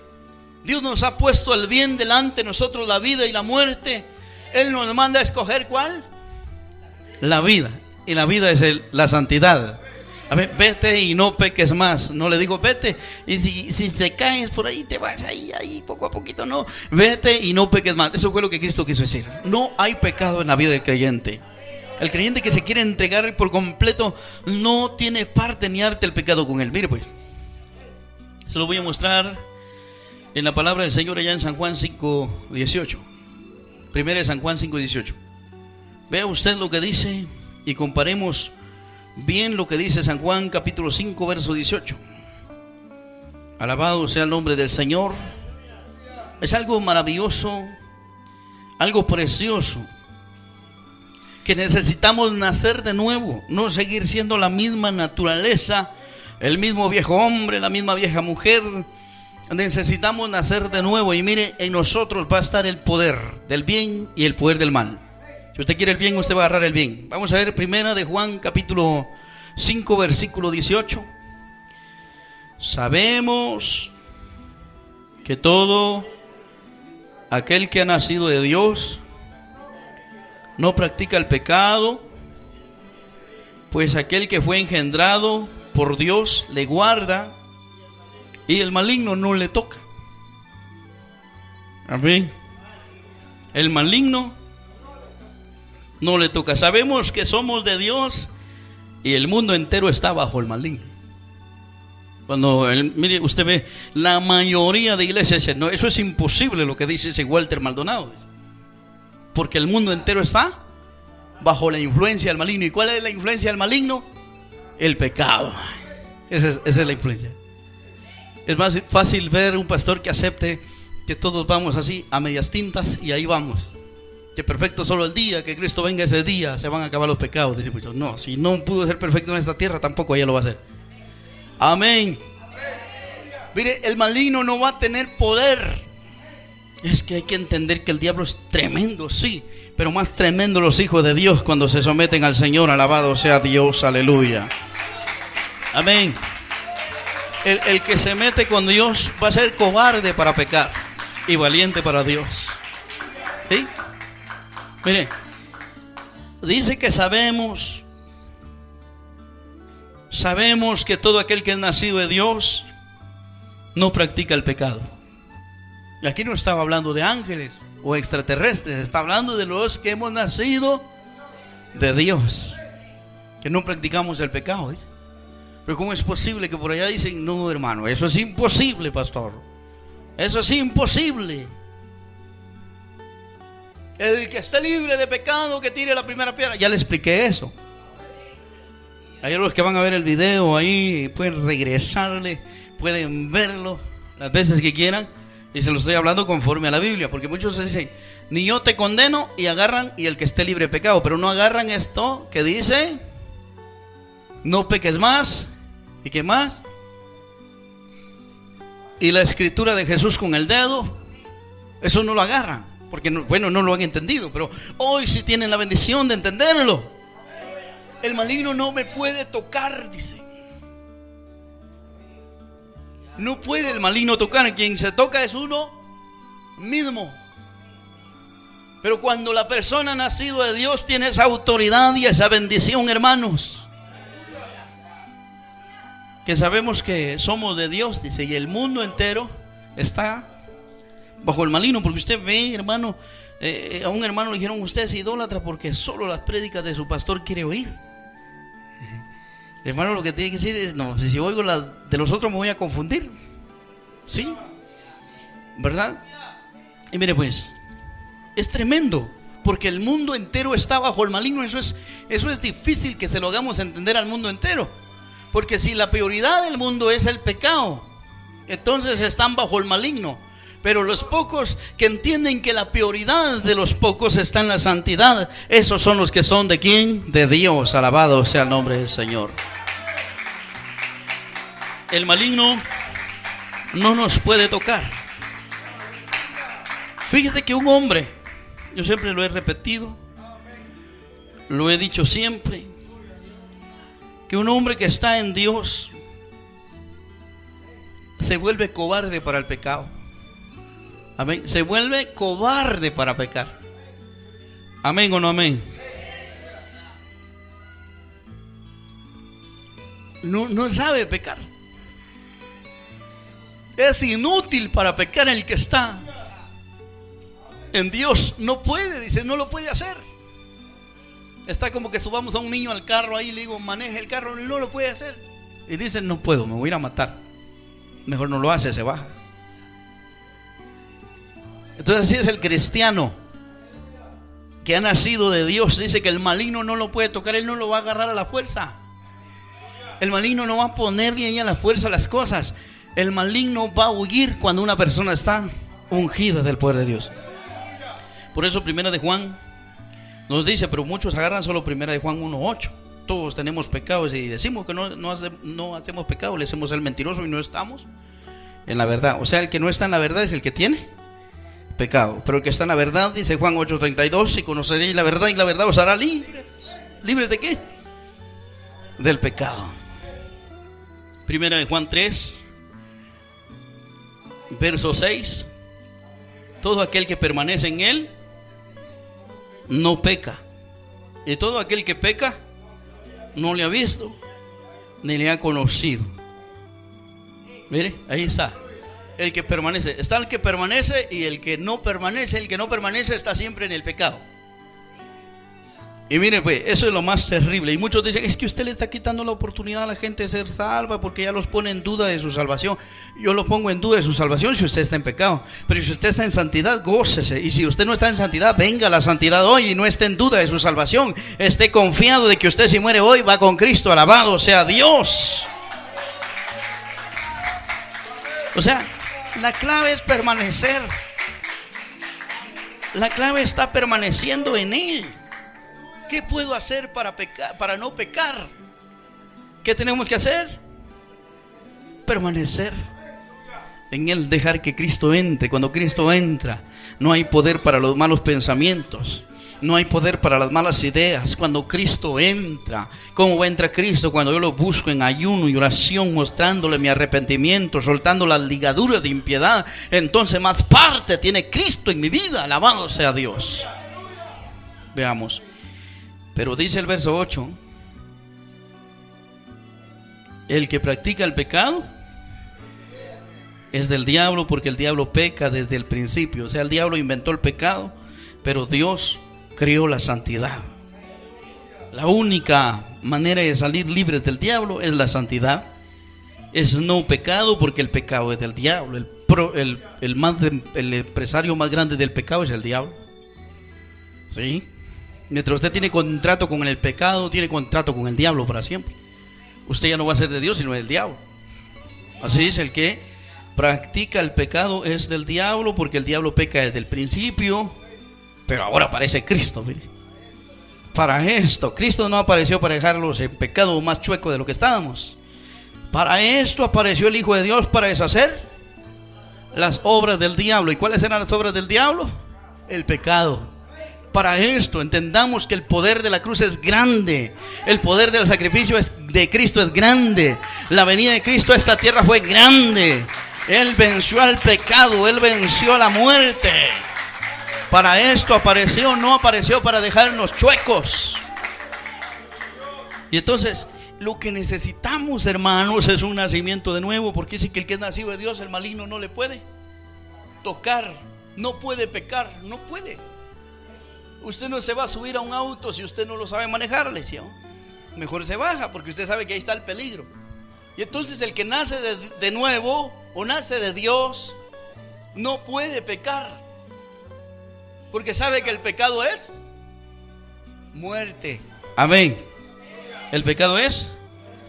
Dios nos ha puesto el bien delante de nosotros, la vida y la muerte. Él nos manda a escoger ¿cuál? La vida. Y la vida es la santidad. A ver, vete y no peques más. No le digo vete y si te caes por ahí te vas ahí poco a poquito. No, vete y no peques más. Eso fue lo que Cristo quiso decir. No hay pecado en la vida del creyente. El creyente que se quiere entregar por completo no tiene parte ni arte el pecado con él. Mire pues, se lo voy a mostrar en la palabra del Señor allá en San Juan 5:18. Primera de San Juan 5:18. Vea usted lo que dice y comparemos bien lo que dice San Juan capítulo 5 verso 18. Alabado sea el nombre del Señor. Es algo maravilloso, algo precioso, que necesitamos nacer de nuevo, no seguir siendo la misma naturaleza, el mismo viejo hombre, la misma vieja mujer. Necesitamos nacer de nuevo. Y mire, en nosotros va a estar el poder del bien y el poder del mal. Si usted quiere el bien, usted va a agarrar el bien. Vamos a ver primera de Juan capítulo 5 versículo 18. Sabemos que todo aquel que ha nacido de Dios no practica el pecado, pues aquel que fue engendrado por Dios le guarda y el maligno no le toca. Amén. El maligno no le toca. Sabemos que somos de Dios y el mundo entero está bajo el maligno. Cuando mire, usted ve la mayoría de iglesias dicen, no, eso es imposible lo que dice ese Walter Maldonado, porque el mundo entero está bajo la influencia del maligno. ¿Y cuál es la influencia del maligno? El pecado. Esa es la influencia. Es más fácil ver un pastor que acepte que todos vamos así a medias tintas y ahí vamos, que perfecto solo el día que Cristo venga, ese día se van a acabar los pecados. Dicen muchos, no, si no pudo ser perfecto en esta tierra, tampoco allá lo va a hacer. Amén. Mire, el maligno no va a tener poder. Es que hay que entender que el diablo es tremendo, sí, pero más tremendo los hijos de Dios cuando se someten al Señor. Alabado sea Dios, aleluya. Amén. El que se mete con Dios va a ser cobarde para pecar y valiente para Dios. ¿Sí? Mire, dice que sabemos que todo aquel que es nacido de Dios no practica el pecado. Y aquí no estaba hablando de ángeles o extraterrestres, está hablando de los que hemos nacido de Dios, que no practicamos el pecado, ¿sí? Pero ¿cómo es posible que por allá dicen, no, hermano, eso es imposible, pastor? Eso es imposible. El que esté libre de pecado, que tire la primera piedra. Ya le expliqué eso. Hay los que van a ver el video ahí, pueden regresarle, pueden verlo las veces que quieran. Y se lo estoy hablando conforme a la Biblia, porque muchos dicen, ni yo te condeno, y agarran, y el que esté libre de pecado, pero no agarran esto que dice, no peques más. ¿Y qué más? Y la escritura de Jesús con el dedo. Eso no lo agarran, porque no, bueno, no lo han entendido, pero hoy sí tienen la bendición de entenderlo. El maligno no me puede tocar, dice. No puede el maligno tocar. Quien se toca es uno mismo. Pero cuando la persona nacida de Dios tiene esa autoridad y esa bendición, hermanos, que sabemos que somos de Dios, dice, y el mundo entero está bajo el maligno. Porque usted ve, hermano, a un hermano le dijeron, usted es idólatra porque solo las prédicas de su pastor quiere oír. El hermano lo que tiene que decir es, no, si oigo la de los otros me voy a confundir. ¿Sí? ¿Verdad? Y mire pues, es tremendo, porque el mundo entero está bajo el maligno. Eso es difícil que se lo hagamos entender al mundo entero. Porque si la prioridad del mundo es el pecado, entonces están bajo el maligno. Pero los pocos que entienden que la prioridad de los pocos está en la santidad, esos son los que son ¿de quién? De Dios. Alabado sea el nombre del Señor. El maligno no nos puede tocar. Fíjese que un hombre, yo siempre lo he repetido, lo he dicho siempre, que un hombre que está en Dios se vuelve cobarde para el pecado. Amén. Se vuelve cobarde para pecar. Amén o no amén. No sabe pecar. Es inútil para pecar el que está en Dios. No puede, dice, no lo puede hacer. Está como que subamos a un niño al carro ahí y le digo, maneje el carro, y no lo puede hacer. Y dice, no puedo, me voy a ir a matar. Mejor no lo hace, se baja. Entonces así es el cristiano que ha nacido de Dios. Dice que el maligno no lo puede tocar, él no lo va a agarrar a la fuerza. El maligno no va a ponerle ahí a la fuerza las cosas. El maligno va a huir cuando una persona está ungida del poder de Dios. Por eso Primera de Juan nos dice, pero muchos agarran solo Primera de Juan 1:8. Todos tenemos pecados y decimos que no hacemos pecado, le hacemos el mentiroso y no estamos en la verdad. O sea, el que no está en la verdad es el que tiene pecado. Pero el que está en la verdad, dice Juan 8:32, y conoceréis la verdad y la verdad os hará libres. ¿Libres de qué? Del pecado. Primera de Juan 3, verso 6. Todo aquel que permanece en él no peca, y todo aquel que peca no le ha visto ni le ha conocido. Mire, ahí está. El que permanece, está el que permanece y el que no permanece. El que no permanece está siempre en el pecado. Y mire pues, eso es lo más terrible. Y muchos dicen, es que usted le está quitando la oportunidad a la gente de ser salva, porque ya los pone en duda de su salvación. Yo lo pongo en duda de su salvación si usted está en pecado. Pero si usted está en santidad, gócese. Y si usted no está en santidad, venga a la santidad hoy y no esté en duda de su salvación. Esté confiado de que usted, si muere hoy, va con Cristo. Alabado sea Dios. O sea, la clave es permanecer. La clave está permaneciendo en Él. ¿Qué puedo hacer para pecar, para no pecar? ¿Qué tenemos que hacer? Permanecer. En Él dejar que Cristo entre. Cuando Cristo entra, no hay poder para los malos pensamientos. No hay poder para las malas ideas. Cuando Cristo entra, ¿cómo va a entrar Cristo? Cuando yo lo busco en ayuno y oración, mostrándole mi arrepentimiento, soltando las ligaduras de impiedad, entonces más parte tiene Cristo en mi vida. Alabado sea Dios. Veamos. Pero dice el verso 8: el que practica el pecado es del diablo, porque el diablo peca desde el principio. O sea, el diablo inventó el pecado, pero Dios creó la santidad. La única manera de salir libres del diablo es la santidad. Es no pecado, porque el pecado es del diablo. El empresario más grande del pecado es el diablo. ¿Sí? Mientras usted tiene contrato con el pecado, tiene contrato con el diablo para siempre. Usted ya no va a ser de Dios, sino del diablo. Así es, el que practica el pecado es del diablo, porque el diablo peca desde el principio. Pero ahora aparece Cristo, mire. Para esto, Cristo no apareció para dejarlos en pecado más chueco de lo que estábamos. Para esto apareció el Hijo de Dios, para deshacer las obras del diablo. ¿Y cuáles eran las obras del diablo? El pecado. Para esto entendamos que el poder de la cruz es grande. El poder del sacrificio de Cristo es grande. La venida de Cristo a esta tierra fue grande. Él venció al pecado, Él venció a la muerte. Para esto apareció, no apareció para dejarnos chuecos. Y entonces, lo que necesitamos, hermanos, es un nacimiento de nuevo, porque dice que el que es nacido de Dios, el maligno no le puede tocar, no puede pecar, no puede. Usted no se va a subir a un auto si usted no lo sabe manejar, le decía. Mejor se baja, porque usted sabe que ahí está el peligro. Y entonces el que nace de nuevo o nace de Dios no puede pecar, porque sabe que el pecado es muerte. Amén. El pecado es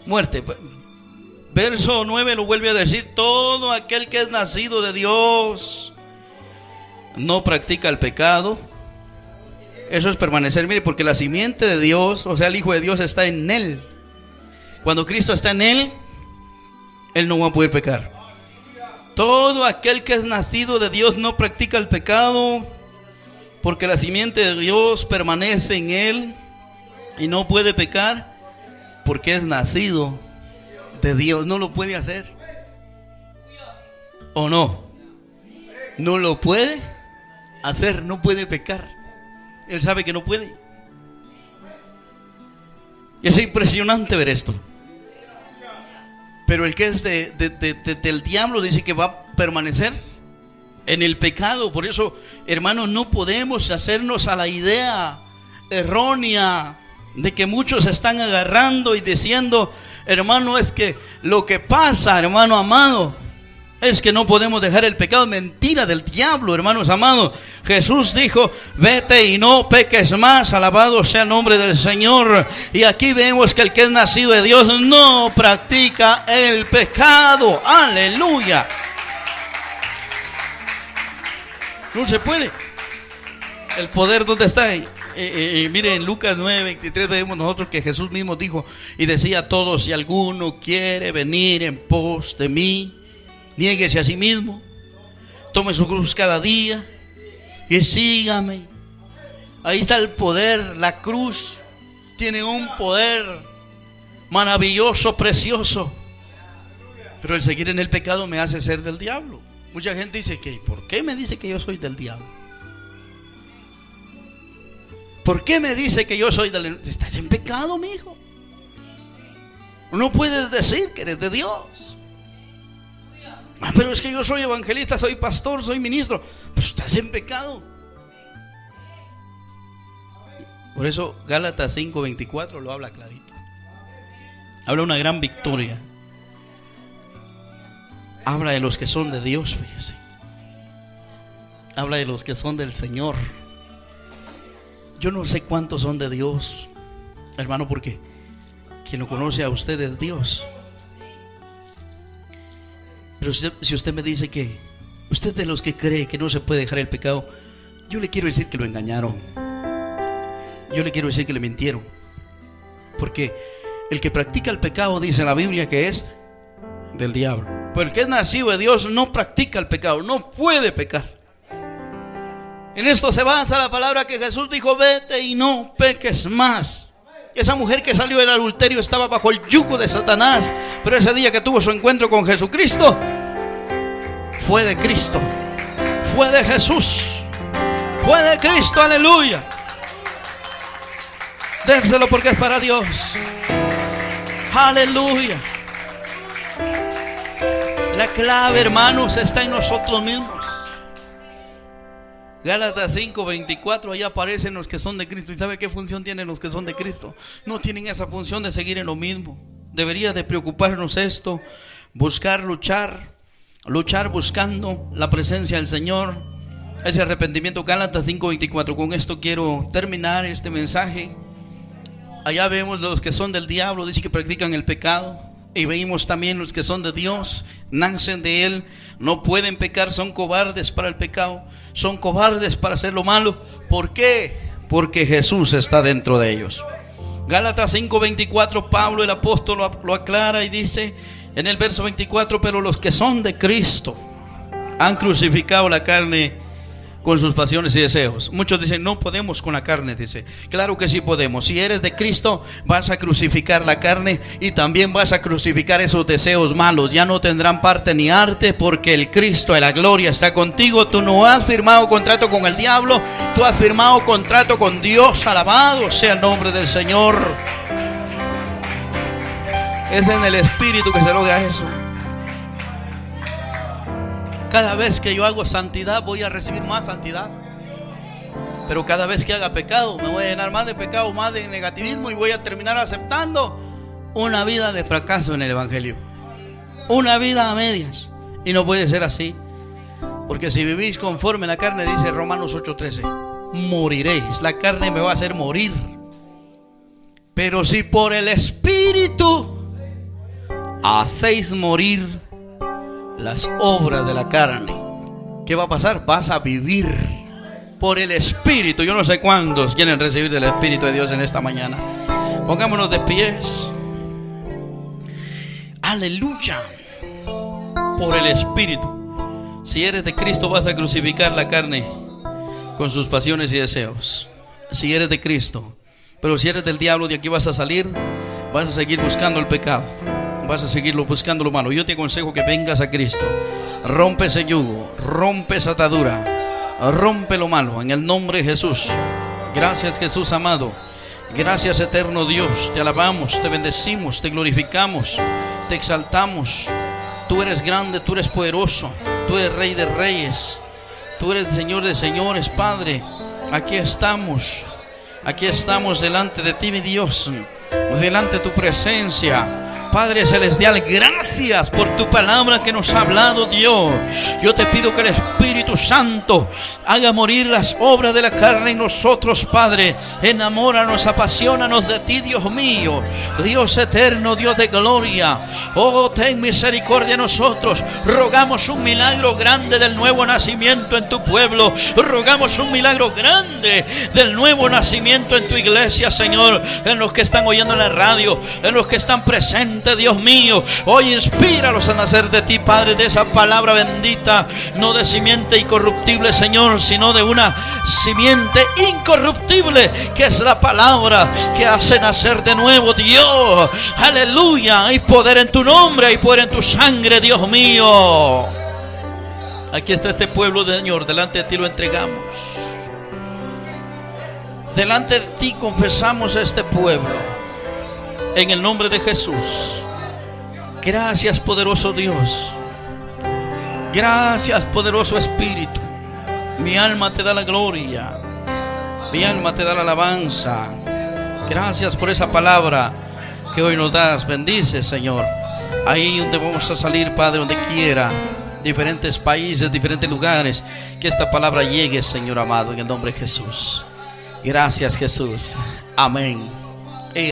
muerte. Verso 9 lo vuelve a decir: todo aquel que es nacido de Dios no practica el pecado. Eso es permanecer, mire, porque la simiente de Dios, o sea, el Hijo de Dios, está en Él. Cuando Cristo está en Él, Él no va a poder pecar. Todo aquel que es nacido de Dios no practica el pecado, porque la simiente de Dios permanece en Él y no puede pecar, porque es nacido de Dios. No lo puede hacer. ¿O no? No lo puede hacer, no puede pecar. Él sabe que no puede. Y es impresionante ver esto. Pero el que es del diablo dice que va a permanecer en el pecado. Por eso, hermanos, no podemos hacernos a la idea errónea de que muchos están agarrando y diciendo: hermano, es que lo que pasa, hermano amado, es que no podemos dejar el pecado. Mentira del diablo, hermanos amados. Jesús dijo: vete y no peques más. Alabado sea el nombre del Señor. Y aquí vemos que el que es nacido de Dios no practica el pecado. Aleluya. No se puede. El poder, ¿dónde está? Mire, en Lucas 9:23 vemos nosotros que Jesús mismo dijo y decía a todos: si alguno quiere venir en pos de mí, niéguese a sí mismo, tome su cruz cada día y sígame. Ahí está el poder. La cruz tiene un poder maravilloso, precioso. Pero el seguir en el pecado me hace ser del diablo. Mucha gente dice que: ¿por qué me dice que yo soy del diablo? ¿Por qué me dice que yo soy del... Estás en pecado, mi hijo. No puedes decir que eres de Dios. Pero es que yo soy evangelista, soy pastor, soy ministro. Pero estás en pecado. Por eso Gálatas 5:24 lo habla clarito. Habla una gran victoria. Habla de los que son de Dios, fíjese. Habla de los que son del Señor. Yo no sé cuántos son de Dios, hermano, porque quien lo conoce a usted es Dios. Pero si usted me dice que usted es de los que cree que no se puede dejar el pecado, yo le quiero decir que lo engañaron. Yo le quiero decir que le mintieron. Porque el que practica el pecado, dice la Biblia, que es del diablo. Porque es nacido de Dios, no practica el pecado, no puede pecar. En esto se basa la palabra que Jesús dijo: vete y no peques más. Esa mujer que salió del adulterio estaba bajo el yugo de Satanás, pero ese día que tuvo su encuentro con Jesucristo, fue de Cristo, fue de Jesús, fue de Cristo, aleluya. Dénselo porque es para Dios, aleluya. La clave, hermanos, está en nosotros mismos. Gálatas 5:24, ahí aparecen los que son de Cristo. ¿Y sabe qué función tienen los que son de Cristo? No tienen esa función de seguir en lo mismo. Debería de preocuparnos esto, buscar, luchar buscando la presencia del Señor, ese arrepentimiento. Gálatas 5:24. Con esto quiero terminar este mensaje. Allá vemos los que son del diablo, dice que practican el pecado. Y veimos también los que son de Dios, nacen de Él, no pueden pecar, son cobardes para el pecado, son cobardes para hacer lo malo. ¿Por qué? Porque Jesús está dentro de ellos. Gálatas 5:24, Pablo el apóstol lo aclara y dice en el verso 24: pero los que son de Cristo han crucificado la carne con sus pasiones y deseos. Muchos dicen: no podemos con la carne. Dice: claro que sí podemos. Si eres de Cristo, vas a crucificar la carne y también vas a crucificar esos deseos malos. Ya no tendrán parte ni arte, porque el Cristo de la gloria está contigo. Tú no has firmado contrato con el diablo, tú has firmado contrato con Dios. Alabado sea el nombre del Señor. Es en el Espíritu que se logra eso. Cada vez que yo hago santidad, voy a recibir más santidad. Pero cada vez que haga pecado, me voy a llenar más de pecado, más de negativismo, y voy a terminar aceptando una vida de fracaso en el Evangelio, una vida a medias. Y no puede ser así, porque si vivís conforme a la carne, dice Romanos 8:13, moriréis. La carne me va a hacer morir. Pero si por el Espíritu hacéis morir las obras de la carne, ¿qué va a pasar? Vas a vivir por el Espíritu. Yo no sé cuántos quieren recibir del Espíritu de Dios en esta mañana. Pongámonos de pies. Aleluya. Por el Espíritu. Si eres de Cristo, vas a crucificar la carne con sus pasiones y deseos. Si eres de Cristo. Pero si eres del diablo, de aquí vas a salir, vas a seguir buscando el pecado, vas a seguirlo buscando lo malo. Yo te aconsejo que vengas a Cristo. Rompe ese yugo, rompe esa atadura, rompe lo malo en el nombre de Jesús. Gracias, Jesús amado. Gracias, eterno Dios. Te alabamos, te bendecimos, te glorificamos, te exaltamos. Tú eres grande, tú eres poderoso, tú eres Rey de reyes, tú eres Señor de señores. Padre, aquí estamos delante de ti, mi Dios, delante de tu presencia. Padre celestial, gracias por tu palabra que nos ha hablado, Dios. Yo te pido que el Espíritu Santo haga morir las obras de la carne en nosotros, Padre. Enamóranos, apasionanos de ti, Dios mío. Dios eterno, Dios de gloria. Oh, ten misericordia de nosotros. Rogamos un milagro grande del nuevo nacimiento en tu pueblo. Rogamos un milagro grande del nuevo nacimiento en tu iglesia, Señor. En los que están oyendo en la radio, en los que están presentes, Dios mío, hoy inspíralos a nacer de ti, Padre, de esa palabra bendita, no de simiente incorruptible, Señor, sino de una simiente incorruptible, que es la palabra que hace nacer de nuevo, Dios. Aleluya. Hay poder en tu nombre, hay poder en tu sangre, Dios mío. Aquí está este pueblo, Señor, delante de ti lo entregamos. Delante de ti confesamos a este pueblo. En el nombre de Jesús. Gracias, poderoso Dios. Gracias, poderoso Espíritu. Mi alma te da la gloria, mi alma te da la alabanza. Gracias por esa palabra que hoy nos das. Bendice, Señor, ahí donde vamos a salir, Padre, donde quiera, diferentes países, diferentes lugares, que esta palabra llegue, Señor amado, en el nombre de Jesús. Gracias, Jesús. Amén.